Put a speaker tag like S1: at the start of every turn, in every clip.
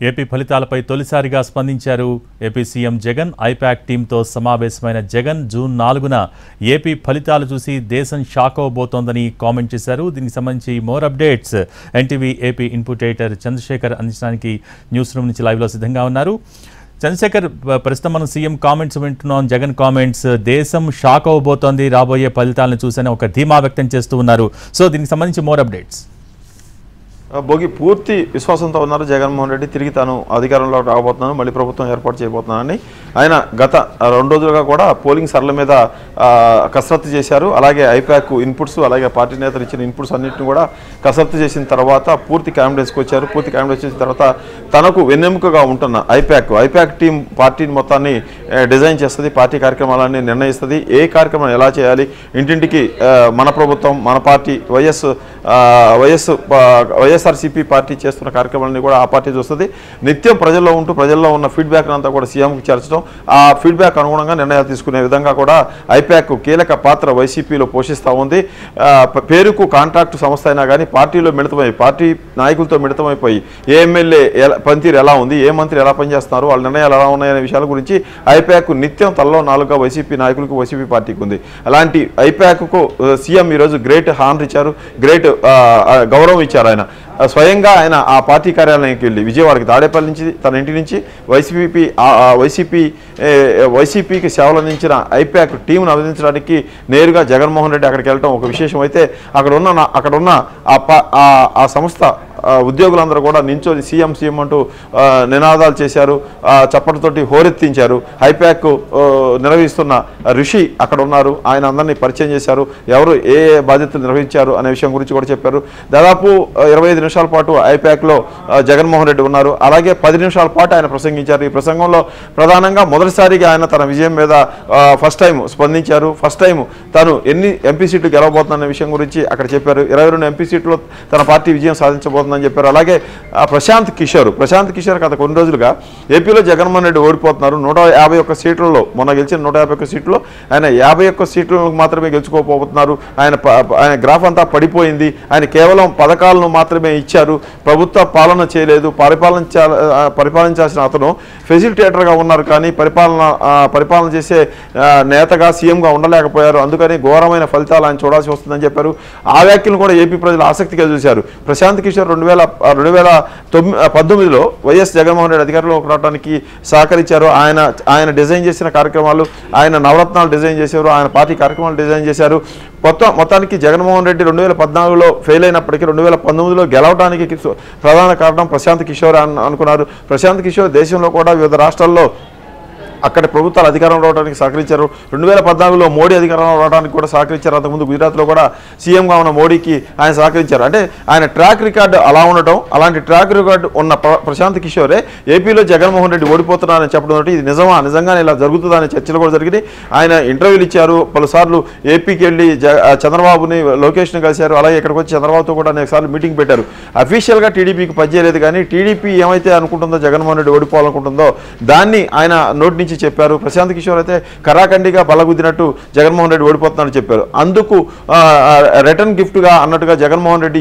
S1: AP ఫలితాలపై తొలిసారిగా స్పందించారు ఏపీ సీఎం జగన్. ఐపాక్ టీంతో సమావేశమైన జగన్ జూన్ 4న ఏపీ ఫలితాలు చూసి దేశం షాక్ అవబోతోందని కామెంట్ చేశారు. దీనికి సంబంధించి more updates NTV AP input editor Chandrasekhar అందించడానికి న్యూస్ రూమ్ నుంచి లైవ్లో సిద్ధంగా ఉన్నారు. చంద్రశేఖర్, ప్రస్తుతం మనం సీఎం కామెంట్స్ వింటున్నాం. జగన్ కామెంట్స్ దేశం షాక్ అవబోతోంది రాబోయే ఫలితాలను చూసని ఒక ధీమా వ్యక్తం చేస్తూ ఉన్నారు. సో దీనికి సంబంధించి మోర్ అప్డేట్స్.
S2: భోగి పూర్తి విశ్వాసంతో ఉన్నారు జగన్మోహన్ రెడ్డి. తిరిగి తాను అధికారంలో రాబోతున్నాను, మళ్ళీ ప్రభుత్వం ఏర్పాటు చేయబోతున్నానని ఆయన గత 2 రోజులుగా కూడా పోలింగ్ సరళ మీద కసరత్తు చేశారు. అలాగే ఐపాక్ ఇన్పుట్స్, అలాగే పార్టీ నేతలు ఇచ్చిన ఇన్పుట్స్ అన్నింటిని కూడా కసరత్తు చేసిన తర్వాత పూర్తి కాన్ఫిడెన్స్కి వచ్చారు. పూర్తి కాన్ఫిడెన్స్ చేసిన తర్వాత తనకు వెన్నెముకగా ఉంటున్న ఐపాక్ టీం పార్టీని మొత్తాన్ని డిజైన్ చేస్తుంది, పార్టీ కార్యక్రమాలన్నీ నిర్ణయిస్తుంది. ఏ కార్యక్రమం ఎలా చేయాలి, ఇంటింటికి మన ప్రభుత్వం, మన పార్టీ వైఎస్ఆర్సీపీ పార్టీ చేస్తున్న కార్యక్రమాలని కూడా ఆ పార్టీ చూస్తుంది. నిత్యం ప్రజల్లో ఉంటూ ప్రజల్లో ఉన్న ఫీడ్బ్యాక్ అంతా కూడా సీఎంకి చేర్చడం, ఆ ఫీడ్బ్యాక్ అనుగుణంగా నిర్ణయాలు తీసుకునే విధంగా కూడా ఐపాక్ కీలక పాత్ర వైసీపీలో పోషిస్తూ ఉంది. పేరుకు కాంట్రాక్టు సంస్థ అయినా కానీ పార్టీలో మిళితమై, పార్టీ నాయకులతో మిళితమైపోయి ఏ ఎమ్మెల్యే పనితీరు ఎలా ఉంది, ఏ మంత్రి ఎలా పనిచేస్తున్నారు, వాళ్ళ నిర్ణయాలు ఎలా ఉన్నాయనే విషయాల గురించి ఐపాక్ నిత్యం తలలో 4గా వైసీపీ నాయకులకు, వైసీపీ పార్టీకి ఉంది. అలాంటి ఐపాక్కు సీఎం ఈరోజు గ్రేట్ హానర్ ఇచ్చారు, గ్రేట్ గౌరవం ఇచ్చారు. ఆయన స్వయంగా ఆయన ఆ పార్టీ కార్యాలయానికి వెళ్ళి విజయవాడకి తాడేపల్లి నుంచి తన ఇంటి నుంచి వైసీపీకి సేవలు అందించిన ఐపాక్ టీంను అభినందించడానికి నేరుగా జగన్మోహన్ రెడ్డి అక్కడికి వెళ్ళడం ఒక విశేషం. అయితే అక్కడున్న ఆ సంస్థ ఉద్యోగులందరూ కూడా నించొని సీఎం అంటూ నినాదాలు చేశారు, చప్పటితోటి హోరెత్తించారు. ఐపాక్ నిర్వహిస్తున్న ఋషి అక్కడ ఉన్నారు, ఆయన అందరినీ పరిచయం చేశారు, ఎవరు ఏ బాధ్యతలు నిర్వహించారు అనే విషయం గురించి కూడా చెప్పారు. దాదాపు 25 నిమిషాల పాటు ఐపాక్లో జగన్మోహన్ రెడ్డి ఉన్నారు. అలాగే 10 నిమిషాల పాటు ఆయన ప్రసంగించారు. ఈ ప్రసంగంలో ప్రధానంగా మొదటిసారిగా ఆయన తన విజయం మీద ఫస్ట్ టైం స్పందించారు. ఫస్ట్ టైం తాను ఎన్ని ఎంపీ సీట్లు గెలవబోతున్న విషయం గురించి అక్కడ చెప్పారు. 22 ఎంపీ సీట్లు తన పార్టీ విజయం సాధించబోతుందని చెప్పారు. అలాగే ప్రశాంత్ కిషోర్ గత కొన్ని రోజులుగా ఏపీలో జగన్మోహన్ రెడ్డి ఓడిపోతున్నారు. 151 సీట్లలో, మొన్న గెలిచిన 151 సీట్లు ఆయన 51 సీట్లను మాత్రమే గెలుచుకోకపోతున్నారు. ఆయన గ్రాఫ్ అంతా పడిపోయింది. ఆయన కేవలం పథకాలను మాత్రమే ఇచ్చారు, ప్రభుత్వ పాలన చేయలేదు. పరిపాలించాల్సిన అతను ఫెసిలిటేటర్గా ఉన్నారు, కానీ పరిపాలన చేసే నేతగా సీఎంగా ఉండలేకపోయారు. అందుకని ఘోరమైన ఫలితాలు ఆయన చూడాల్సి వస్తుందని చెప్పారు. ఆ వ్యాఖ్యలను కూడా ఏపీ ప్రజలు ఆసక్తిగా చూశారు. ప్రశాంత్ కిషోర్ 2019లో వైఎస్ జగన్మోహన్ రెడ్డి అధికారంలోకి రావడానికి సహకరించారు. ఆయన డిజైన్ చేసిన కార్యక్రమాలు, ఆయన నవరత్నాలు డిజైన్ చేశారు, ఆయన పార్టీ కార్యక్రమాలు డిజైన్ చేశారు. మొత్తానికి జగన్మోహన్ రెడ్డి 2014లో ఫెయిల్ అయినప్పటికీ 2019లో గెలవడానికి ప్రధాన కారణం ప్రశాంత్ కిషోర్ అనుకున్నారు. ప్రశాంత్ కిషోర్ దేశంలో కూడా వివిధ రాష్ట్రాల్లో అక్కడ ప్రభుత్వాలు అధికారం రావడానికి సహకరించారు. 2014లో మోడీ అధికారంలో రావడానికి కూడా సహకరించారు. అంతకుముందు గుజరాత్లో కూడా సీఎంగా ఉన్న మోడీకి ఆయన సహకరించారు. అంటే ఆయన ట్రాక్ రికార్డు అలా ఉండటం, అలాంటి ట్రాక్ రికార్డు ఉన్న ప్రశాంత్ కిషోరే ఏపీలో జగన్మోహన్ రెడ్డి ఓడిపోతున్నారని చెప్పడం తోటి ఇది నిజంగానే ఇలా జరుగుతుందనే చర్చలు కూడా జరిగినాయి. ఆయన ఇంటర్వ్యూలు ఇచ్చారు, పలుసార్లు ఏపీకి వెళ్ళి చంద్రబాబుని, లోకేష్ని కలిశారు. అలాగే ఇక్కడికి వచ్చి చంద్రబాబుతో కూడా అనేక సార్లు మీటింగ్ పెట్టారు. అఫీషియల్గా టీడీపీకి పనిచేయలేదు, కానీ టీడీపీ ఏమైతే అనుకుంటుందో జగన్మోహన్ రెడ్డి ఓడిపోవాలనుకుంటుందో దాన్ని ఆయన నోటి నుంచి చెప్పారు. ప్రశాంత్ కిషోర్ అయితే కరాఖండిగా బలగుద్దినట్టు జగన్మోహన్ రెడ్డి ఓడిపోతున్నాడని చెప్పారు. అందుకు రిటర్న్ గిఫ్ట్గా అన్నట్టుగా జగన్మోహన్ రెడ్డి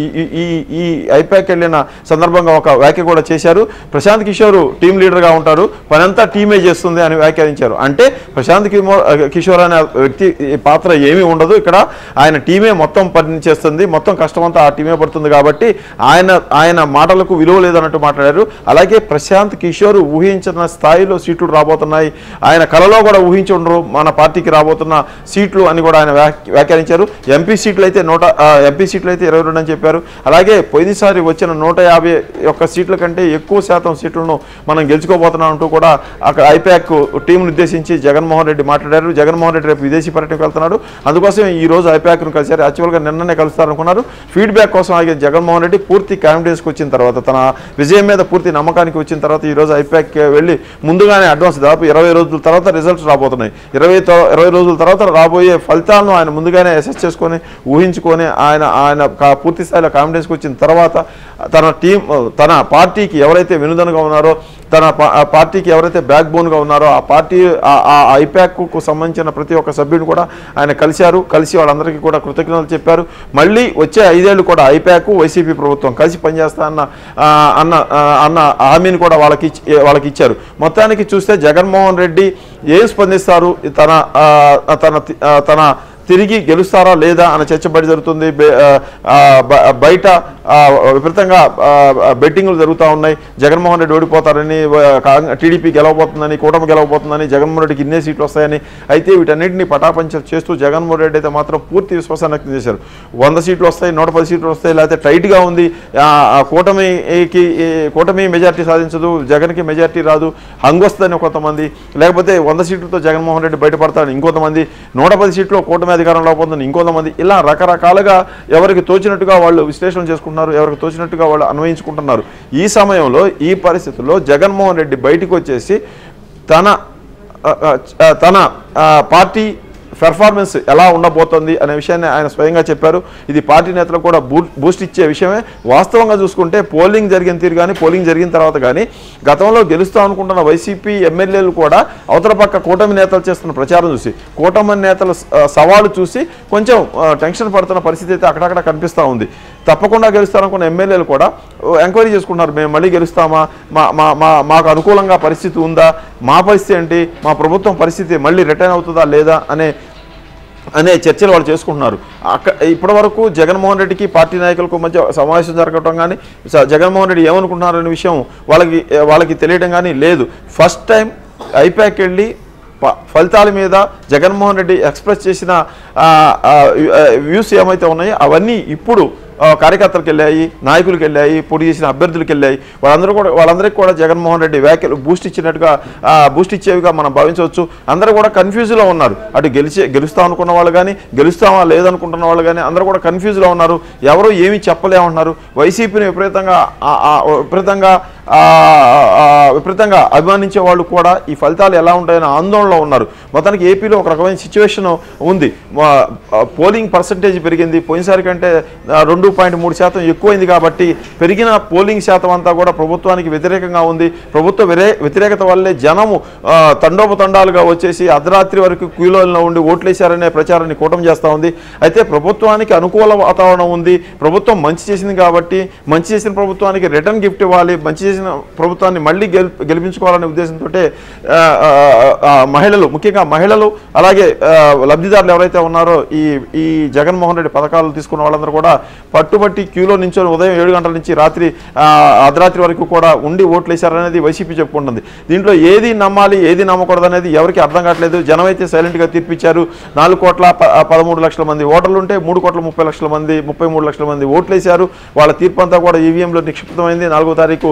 S2: ఈ ఐపాక్ వెళ్ళిన సందర్భంగా ఒక వ్యాఖ్య కూడా చేశారు. ప్రశాంత్ కిషోర్ టీం లీడర్గా ఉంటారు, పనంతా టీమే చేస్తుంది అని వ్యాఖ్యానించారు. అంటే ప్రశాంత్ కిషోర్ అనే వ్యక్తి పాత్ర ఏమీ ఉండదు, ఇక్కడ ఆయన టీమే మొత్తం పని చేస్తుంది, మొత్తం కష్టమంతా ఆ టీమే పడుతుంది. కాబట్టి ఆయన మాటలకు విలువ లేదన్నట్టు మాట్లాడారు. అలాగే ప్రశాంత్ కిషోర్ ఊహించిన స్థాయిలో సీట్లు రాబోతున్నాయి, ఆయన కలలో కూడా ఊహించి ఉండరు మన పార్టీకి రాబోతున్న సీట్లు అని కూడా ఆయన వ్యాఖ్యానించారు. ఎంపీ సీట్లు అయితే 22 అని చెప్పారు. అలాగే పోయినసారి వచ్చిన 151 సీట్ల కంటే ఎక్కువ శాతం సీట్లను మనం గెలుచుకోబోతున్నాం అంటూ కూడా అక్కడ ఐపాక్ టీంను ఉద్దేశించి జగన్మోహన్ రెడ్డి మాట్లాడారు. జగన్మోహన్ రెడ్డి రేపు విదేశీ పర్యటనకు వెళ్తున్నాడు, అందుకోసం ఈ రోజు ఐపాక్ను కలిశారు. యాక్చువల్గా నిన్ననే కలుస్తారనుకున్నారు. ఫీడ్బ్యాక్ కోసం ఆగే జగన్మోహన్ రెడ్డి పూర్తి కాన్ఫిడెన్స్కి వచ్చిన తర్వాత, తన విజయం మీద పూర్తి నమ్మకానికి వచ్చిన తర్వాత ఈరోజు ఐపాక్ వెళ్ళి ముందుగానే అడ్వాన్స్ దాదాపు 20 రోజుల తర్వాత రిజల్ట్స్ రాబోతున్నాయి. 20 రోజుల తర్వాత రాబోయే ఫలితాలను ఆయన ముందుగానే అసెస్ చేసుకొని ఊహించుకొని ఆయన పూర్తి స్థాయిలో కాన్ఫిడెన్స్కి వచ్చిన తర్వాత తన పార్టీకి ఎవరైతే వెనుదనుగా ఉన్నారో తన పార్టీకి ఎవరైతే బ్యాక్ బోన్గా ఉన్నారో ఆ పార్టీ ఆ ఐపాక్కు సంబంధించిన ప్రతి ఒక్క సభ్యుని కూడా ఆయన కలిసి వాళ్ళందరికీ కూడా కృతజ్ఞతలు చెప్పారు. మళ్ళీ వచ్చే 5 ఏళ్ళు కూడా ఐపాక్ వైసీపీ ప్రభుత్వం కలిసి పనిచేస్తా అన్న హామీని కూడా వాళ్ళకి ఇచ్చారు. మొత్తానికి చూస్తే జగన్మోహన్ రెడ్డి ఏం స్పందిస్తారు, తన తిరిగి గెలుస్తారా లేదా అనే చర్చ జరుగుతుంది. బయట విపరీతంగా బెట్టింగ్లు జరుగుతూ ఉన్నాయి. జగన్మోహన్ రెడ్డి ఓడిపోతారని, టీడీపీ గెలవబోతుందని, కూటమి గెలవబోతుందని, జగన్మోహన్ రెడ్డికి ఇన్నే సీట్లు వస్తాయని. అయితే వీటన్నింటినీ పటాపంచలు చేస్తూ జగన్మోహన్ రెడ్డి అయితే మాత్రం పూర్తి విశ్వాసాన్ని వ్యక్తం చేశారు. 100 సీట్లు వస్తాయి, 110 సీట్లు వస్తాయి, లేకపోతే టైట్గా ఉంది, కూటమి మెజార్టీ సాధించదు, జగన్కి మెజార్టీ రాదు, హంగొస్తుందని కొంతమంది, లేకపోతే 100 సీట్లతో జగన్మోహన్ రెడ్డి బయటపడతాడని ఇంకొంతమంది, 110 సీట్లు కూటమి అధికారంలో పోతుంది ఇంకొంతమంది. ఇలా రకరకాలుగా ఎవరికి తోచినట్టుగా వాళ్ళు విశ్లేషణ చేసుకుంటున్నారు, ఎవరికి తోచినట్టుగా వాళ్ళు అన్వయించుకుంటున్నారు. ఈ సమయంలో ఈ పరిస్థితుల్లో జగన్మోహన్ రెడ్డి బయటకు వచ్చేసి తన పార్టీ పెర్ఫార్మెన్స్ ఎలా ఉండబోతోంది అనే విషయాన్ని ఆయన స్వయంగా చెప్పారు. ఇది పార్టీ నేతలకు కూడా బూస్ట్ ఇచ్చే విషయమే. వాస్తవంగా చూసుకుంటే పోలింగ్ జరిగిన తీరు కానీ, పోలింగ్ జరిగిన తర్వాత కానీ గతంలో గెలుస్తాం అనుకుంటున్న వైసీపీ ఎమ్మెల్యేలు కూడా అవతల పక్క కూటమి నేతలు చేస్తున్న ప్రచారం చూసి, కూటమి నేతల సవాలు చూసి కొంచెం టెన్షన్ పడుతున్న పరిస్థితి అయితే అక్కడక్కడ కనిపిస్తూ ఉంది. తప్పకుండా గెలుస్తారనుకున్న ఎమ్మెల్యేలు కూడా ఎంక్వైరీ చేసుకుంటున్నారు, మేము మళ్ళీ గెలుస్తామా, మాకు అనుకూలంగా పరిస్థితి ఉందా, మా పరిస్థితి ఏంటి, మా ప్రభుత్వం పరిస్థితి మళ్ళీ రిటర్న్ అవుతుందా లేదా అనే చర్చలు వాళ్ళు చేసుకుంటున్నారు. ఇప్పటి వరకు జగన్మోహన్ రెడ్డికి పార్టీ నాయకులకు మధ్య సమావేశం జరగటం కానీ, జగన్మోహన్ రెడ్డి ఏమనుకుంటున్నారనే విషయం వాళ్ళకి తెలియడం కానీ లేదు. ఫస్ట్ టైం ఐపాక్ వెళ్ళి ఫలితాల మీద జగన్మోహన్ రెడ్డి ఎక్స్ప్రెస్ చేసిన వ్యూస్ ఏమైతే ఉన్నాయో అవన్నీ ఇప్పుడు కార్యకర్తలకు వెళ్ళాయి, నాయకులకు వెళ్ళాయి, పోటీ చేసిన అభ్యర్థులకు వెళ్ళాయి. వాళ్ళందరికీ కూడా జగన్మోహన్ రెడ్డి వ్యాఖ్యలు బూస్ట్ ఇచ్చేవిగా మనం భావించవచ్చు. అందరూ కూడా కన్ఫ్యూజ్లో ఉన్నారు. అటు గెలుస్తాం అనుకున్న వాళ్ళు కానీ, గెలుస్తామా లేదనుకుంటున్న వాళ్ళు కానీ అందరూ కూడా కన్ఫ్యూజ్లో ఉన్నారు. ఎవరు ఏమీ చెప్పలేమంటున్నారు. వైసీపీని విపరీతంగా అభిమానించే వాళ్ళు కూడా ఈ ఫలితాలు ఎలా ఉంటాయని ఆందోళనలో ఉన్నారు. మొత్తానికి ఏపీలో ఒక రకమైన సిచ్యువేషన్ ఉంది. పోలింగ్ పర్సంటేజ్ పెరిగింది, పోయినసారి కంటే 2.3% ఎక్కువైంది. కాబట్టి పెరిగిన పోలింగ్ శాతం అంతా కూడా ప్రభుత్వానికి వ్యతిరేకంగా ఉంది. ప్రభుత్వ వ్యతిరేకత వల్లే జనము తండోపతండాలుగా వచ్చేసి అర్ధరాత్రి వరకు క్యూలో ఉండి ఓట్లేశారనే ప్రచారాన్ని కూటమి చేస్తూ ఉంది. అయితే ప్రభుత్వానికి అనుకూల వాతావరణం ఉంది. ప్రభుత్వం మంచి చేసింది కాబట్టి మంచి చేసిన ప్రభుత్వానికి రిటర్న్ గిఫ్ట్ ఇవ్వాలి, మంచి చేసిన ప్రభుత్వాన్ని మళ్ళీ గెలిపించుకోవాలనే ఉద్దేశంతో మహిళలు, ముఖ్యంగా మహిళలు, అలాగే లబ్ధిదారులు ఎవరైతే ఉన్నారో ఈ జగన్మోహన్ రెడ్డి పథకాలు తీసుకున్న వాళ్ళందరూ కూడా పట్టుబట్టి క్యూలో నించొని ఉదయం 7 గంటల నుంచి అర్ధరాత్రి వరకు కూడా ఉండి ఓట్లు వేశారనేది వైసీపీ చెప్పుకుంటుంది. దీంట్లో ఏది నమ్మాలి, ఏది నమ్మకూడదు అనేది ఎవరికి అర్థం కావట్లేదు. జనం అయితే సైలెంట్గా తీర్పిచ్చారు. 4,13,00,000 మంది ఓటర్లు ఉంటే 3,30,00,000 మంది, 33 లక్షల మంది ఓట్లు వేశారు. వాళ్ళ తీర్పు అంతా కూడా ఈవీఎంలో నిక్షిప్తమైంది. 4వ తారీఖు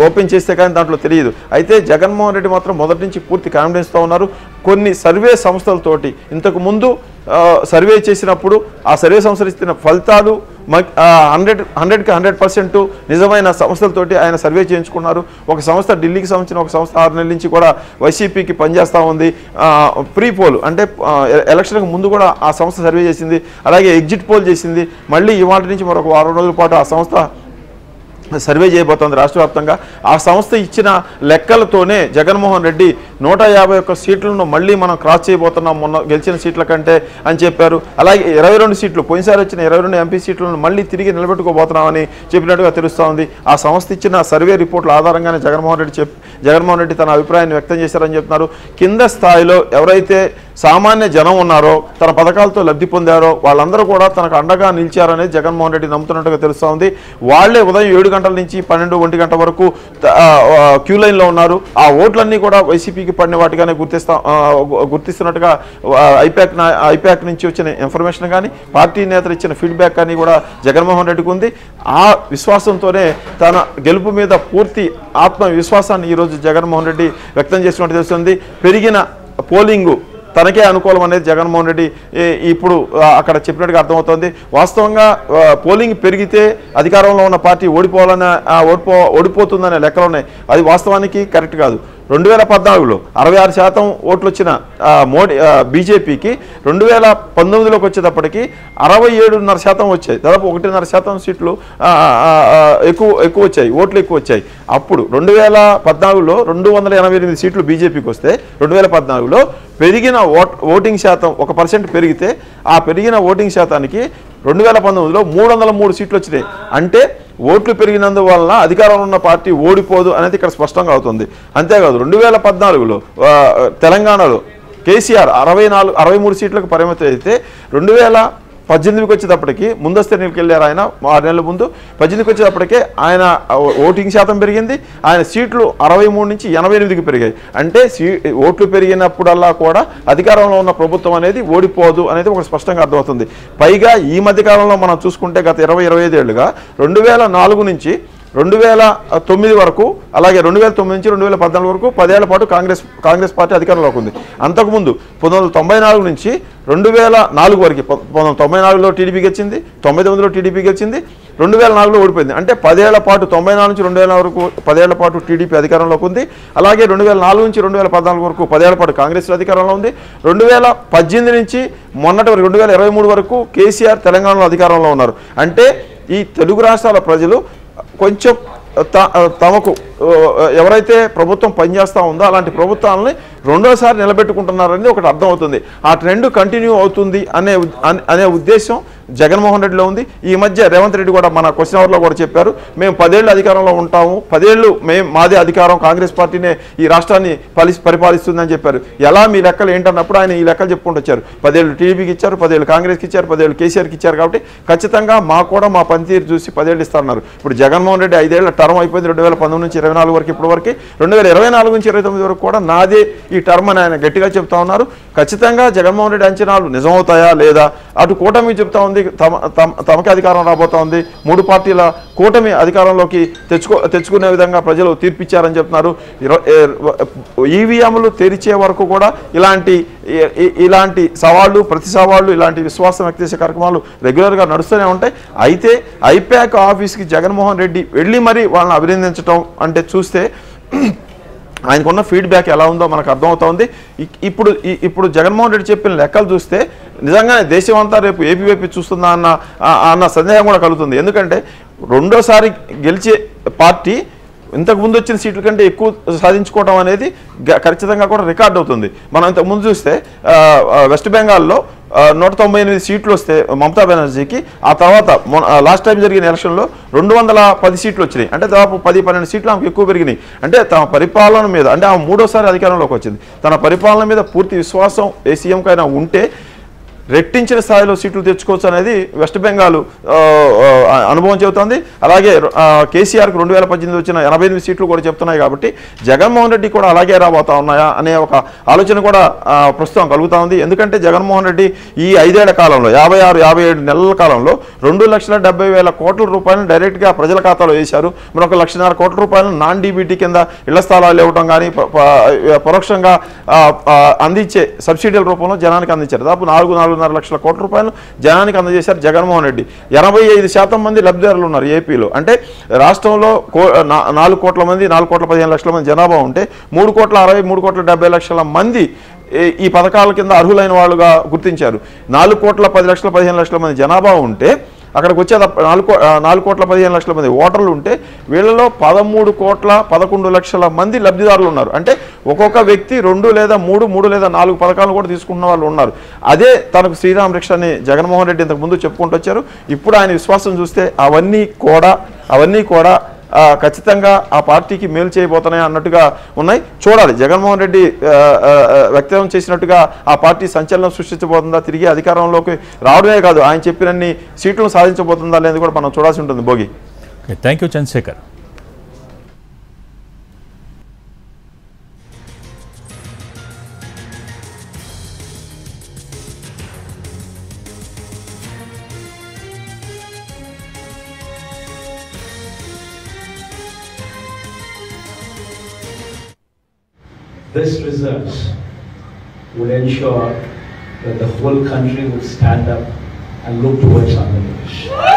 S2: ఓపెన్ చేస్తే కానీ దాంట్లో తెలియదు. అయితే జగన్మోహన్ రెడ్డి మాత్రం మొదటి నుంచి పూర్తి కాన్ఫిడెన్స్తో ఉన్నారు. కొన్ని సర్వే సంస్థలతోటి ఇంతకు ముందు సర్వే చేసినప్పుడు ఆ సర్వే సంస్థలు ఇచ్చిన ఫలితాలు 100% నిజమైన సంస్థలతోటి ఆయన సర్వే చేయించుకున్నారు. ఒక సంస్థ ఢిల్లీకి సంబంధించిన ఒక సంస్థ 6 నెలల నుంచి కూడా వైసీపీకి పనిచేస్తూ ఉంది. ప్రీ పోల్ అంటే ఎలక్షన్కి ముందు కూడా ఆ సంస్థ సర్వే చేసింది, అలాగే ఎగ్జిట్ పోల్ చేసింది. మళ్ళీ ఇవాళ నుంచి మరొక 6 రోజుల పాటు ఆ సంస్థ సర్వే చేయబోతోంది రాష్ట్ర వ్యాప్తంగా. ఆ సంస్థ ఇచ్చిన లెక్కలతోనే జగన్మోహన్ రెడ్డి 151 సీట్లను మళ్ళీ మనం క్రాస్ చేయబోతున్నాం మొన్న గెలిచిన సీట్ల కంటే అని చెప్పారు. అలాగే 22 సీట్లు, పోయినసారి వచ్చిన 22 ఎంపీ సీట్లను మళ్ళీ తిరిగి నిలబెట్టుకోబోతున్నామని చెప్పినట్టుగా తెలుస్తూ ఉంది. ఆ సంస్థ ఇచ్చిన సర్వే రిపోర్ట్ల ఆధారంగానే జగన్మోహన్ రెడ్డి తన అభిప్రాయాన్ని వ్యక్తం చేశారని చెప్తున్నారు. కింద స్థాయిలో ఎవరైతే సామాన్య జనం ఉన్నారో, తన పథకాలతో లబ్ధి పొందారో వాళ్ళందరూ కూడా తనకు అండగా నిలిచారనేది జగన్మోహన్ రెడ్డి నమ్ముతున్నట్టుగా తెలుస్తూ ఉంది. వాళ్లే ఉదయం 7 గంటల నుంచి 12-1 గంట వరకు క్యూ లైన్లో ఉన్నారు. ఆ ఓట్లన్నీ కూడా వైసీపీకి పడిన వాటిగానే గుర్తిస్తున్నట్టుగా ఐపాక్ నుంచి వచ్చిన ఇన్ఫర్మేషన్ కానీ, పార్టీ నేతలు ఇచ్చిన ఫీడ్బ్యాక్ కానీ కూడా జగన్మోహన్ రెడ్డికి ఉంది. ఆ విశ్వాసంతోనే తన గెలుపు మీద పూర్తి ఆత్మవిశ్వాసాన్ని ఈరోజు జగన్మోహన్ రెడ్డి వ్యక్తం చేసినట్టు తెలుస్తుంది. పెరిగిన పోలింగు తనకే అనుకూలం అనేది జగన్మోహన్ రెడ్డి ఇప్పుడు అక్కడ చెప్పినట్టుగా అర్థమవుతోంది. వాస్తవంగా పోలింగ్ పెరిగితే అధికారంలో ఉన్న పార్టీ ఓడిపోతుందనే లెక్కలు ఉన్నాయి. అది వాస్తవానికి కరెక్ట్ కాదు. 2014లో 66% ఓట్లు వచ్చిన మోడీ బీజేపీకి 2019లోకి వచ్చేటప్పటికి 67.5% వచ్చాయి. దాదాపు 1.5% సీట్లు ఎక్కువ వచ్చాయి, ఓట్లు ఎక్కువ వచ్చాయి. అప్పుడు 2014లో 288 సీట్లు బీజేపీకి వస్తే 2014లో పెరిగిన ఓటింగ్ శాతం 1% పెరిగితే ఆ పెరిగిన ఓటింగ్ శాతానికి 2019లో 303 సీట్లు వచ్చినాయి. అంటే ఓట్లు పెరిగినందువలన అధికారంలో ఉన్న పార్టీ ఓడిపోదు అనేది ఇక్కడ స్పష్టంగా అవుతుంది. అంతేకాదు 2014లో తెలంగాణలో కేసీఆర్ 63 సీట్లకు పరిమితం అయితే 2018కి వచ్చేటప్పటికి ముందస్తు ఎన్నికలకు వెళ్ళారు ఆయన 6 నెలల ముందు. 18కి వచ్చేటప్పటికే ఆయన ఓటింగ్ శాతం పెరిగింది, ఆయన సీట్లు 63 నుంచి 88కి పెరిగాయి. అంటే ఓట్లు పెరిగినప్పుడల్లా కూడా అధికారంలో ఉన్న ప్రభుత్వం అనేది ఓడిపోదు అనేది ఒక స్పష్టంగా అర్థమవుతుంది. పైగా ఈ మధ్యకాలంలో మనం చూసుకుంటే గత 20-25 ఏళ్లుగా 2004 నుంచి 2009 వరకు, అలాగే 2009 నుంచి 2014 వరకు 10 ఏళ్ల పాటు కాంగ్రెస్ పార్టీ అధికారంలోకి ఉంది. అంతకుముందు 1994 నుంచి 2004 వరకు, 1994లో టీడీపీ గెలిచింది, 99లో టీడీపీ గెలిచింది, 2004లో ఓడిపోయింది. అంటే 10 ఏళ్ల పాటు 94 నుంచి 2004 వరకు 10 ఏళ్ల పాటు టీడీపీ అధికారంలోకి ఉంది. అలాగే 2004 నుంచి 2014 వరకు 10 ఏళ్ల పాటు కాంగ్రెస్ అధికారంలో ఉంది. 2018 నుంచి మొన్నటి వరకు 2023 వరకు కేసీఆర్ తెలంగాణలో అధికారంలో ఉన్నారు. అంటే ఈ తెలుగు రాష్ట్రాల ప్రజలు కొంచెం తమకు ఎవరైతే ప్రభుత్వం పనిచేస్తూ ఉందో అలాంటి ప్రభుత్వాలని రెండోసారి నిలబెట్టుకుంటున్నారనేది ఒకటి అర్థమవుతుంది. ఆ ట్రెండ్ కంటిన్యూ అవుతుంది అనే ఉద్దేశం జగన్మోహన్ రెడ్డిలో ఉంది. ఈ మధ్య రేవంత్ రెడ్డి కూడా మన క్వశ్చన్ అవర్లో కూడా చెప్పారు, మేము 10 ఏళ్ళు అధికారంలో ఉంటాము, 10 ఏళ్ళు మాదే అధికారం, కాంగ్రెస్ పార్టీనే ఈ రాష్ట్రాన్ని పరిపాలిస్తుందని చెప్పారు. ఎలా మీ లెక్కలు ఏంటన్నప్పుడు ఆయన ఈ లెక్కలు చెప్పుకుంటూ వచ్చారు. 10 ఏళ్ళు టీడీపీకి ఇచ్చారు, 10 ఏళ్ళు కాంగ్రెస్కి ఇచ్చారు, 10 ఏళ్ళు కేసీఆర్కి ఇచ్చారు. కాబట్టి ఖచ్చితంగా మాకు కూడా మా పనితీరు చూసి 10 ఏళ్ళు ఇస్తారన్నారు. ఇప్పుడు జగన్మోహన్ రెడ్డి 5 ఏళ్ల టర్మ్ అయిపోయింది. 2019 నుంచి 24 వరకు ఇప్పటి వరకు, 2024 నుంచి 29 వరకు కూడా నాదే ఈ టర్మ్ అని ఆయన గట్టిగా చెప్తా ఉన్నారు. ఖచ్చితంగా జగన్మోహన్ రెడ్డి అంచనాలు నిజమవుతాయా లేదా? అటు కూటమి చెప్తా ఉంది తమకే అధికారం రాబోతా ఉంది, 3 పార్టీల కూటమి అధికారంలోకి తెచ్చుకునే విధంగా ప్రజలు తీర్పిచ్చారని చెప్తున్నారు. ఈవీఎంలు తెరిచే వరకు కూడా ఇలాంటి సవాళ్లు, ప్రతి సవాళ్లు, ఇలాంటి విశ్వాసం వ్యక్త చేసే కార్యక్రమాలు రెగ్యులర్గా నడుస్తూనే ఉంటాయి. అయితే ఐపాక్ ఆఫీస్కి జగన్మోహన్ రెడ్డి వెళ్ళి మరీ వాళ్ళని అభినందించడం అంటే చూస్తే ఆయనకున్న ఫీడ్బ్యాక్ ఎలా ఉందో మనకు అర్థమవుతోంది. ఇప్పుడు జగన్మోహన్ రెడ్డి చెప్పిన లెక్కలు చూస్తే నిజంగానే దేశం అంతా రేపు ఏపీ వైపు చూస్తుందా అన్న సందేహం కూడా కలుగుతుంది. ఎందుకంటే రెండోసారి గెలిచే పార్టీ ఇంతకుముందు వచ్చిన సీట్ల కంటే ఎక్కువ సాధించుకోవడం అనేది ఖచ్చితంగా కూడా రికార్డ్ అవుతుంది. మనం ఇంతకుముందు చూస్తే వెస్ట్ బెంగాల్లో 198 సీట్లు వస్తే మమతా బెనర్జీకి, ఆ తర్వాత లాస్ట్ టైం జరిగిన ఎలక్షన్లో 210 సీట్లు వచ్చినాయి. అంటే దాదాపు 10-12 సీట్లు ఆమెకు ఎక్కువ పెరిగినాయి. అంటే తమ పరిపాలన మీద, అంటే ఆమె 3వ అధికారంలోకి వచ్చింది, తన పరిపాలన మీద పూర్తి విశ్వాసం ఏ సీఎంకైనా ఉంటే రెట్టించిన స్థాయిలో సీట్లు తెచ్చుకోవచ్చు అనేది వెస్ట్ బెంగాల్ అనుభవం చెబుతోంది. అలాగే కేసీఆర్కి 2018 వచ్చిన 88 సీట్లు కూడా చెప్తున్నాయి. కాబట్టి జగన్మోహన్ రెడ్డి కూడా అలాగే రాబోతా ఉన్నాయా అనే ఒక ఆలోచన కూడా ప్రస్తుతం కలుగుతూ ఉంది. ఎందుకంటే జగన్మోహన్ రెడ్డి ఈ 5 ఏళ్ల కాలంలో, 56-57 నెలల కాలంలో 2,70,000 కోట్ల రూపాయలను డైరెక్ట్గా ప్రజల ఖాతాలో వేశారు. మరొక 1,50,000 కోట్ల రూపాయలను నాన్ డీబీటీ కింద ఇళ్ల స్థలాలు ఇవ్వడం కానీ, పరోక్షంగా అందించే సబ్సిడీల రూపంలో జనానికి అందించారు. దాదాపు 4,5 లక్షల కోట్ల రూపాయలు జనానికి అందజేశారు జగన్మోహన్ రెడ్డి. 85% మంది లబ్ధిదారులు ఉన్నారు ఏపీలో. అంటే రాష్ట్రంలో 4 కోట్ల మంది, 4,15,00,000 మంది జనాభా ఉంటే 3,60,70,000 మంది ఈ పథకాల కింద అర్హులైన వాళ్ళుగా గుర్తించారు. 4,10,15,00,000 మంది జనాభా ఉంటే అక్కడికి వచ్చే 4,15,00,000 మంది ఓటర్లు ఉంటే వీళ్ళలో 13,11,00,000 మంది లబ్ధిదారులు ఉన్నారు. అంటే ఒక్కొక్క వ్యక్తి 2 లేదా 3 లేదా 4 పథకాలు కూడా తీసుకున్న వాళ్ళు ఉన్నారు. అదే తనకు శ్రీరామ్ రక్ష అని జగన్మోహన్ రెడ్డి ఇంతకు ముందు చెప్పుకుంటూ వచ్చారు. ఇప్పుడు ఆయన విశ్వాసం చూస్తే అవన్నీ కూడా ఖచ్చితంగా ఆ పార్టీకి మేలు చేయబోతున్నాయి అన్నట్టుగా ఉన్నాయి. చూడాలి, జగన్మోహన్ రెడ్డి వ్యక్తం చేసినట్టుగా ఆ పార్టీ సంచలనం సృష్టించబోతుందా, తిరిగి అధికారంలోకి రావడమే కాదు ఆయన చెప్పినన్ని సీట్లను సాధించబోతుందా అనేది కూడా మనం చూడాల్సి ఉంటుంది. Bhogi,
S1: thank you Chandrasekhar.
S3: This results would ensure that the whole country would stand up and look towards Andhra Pradesh.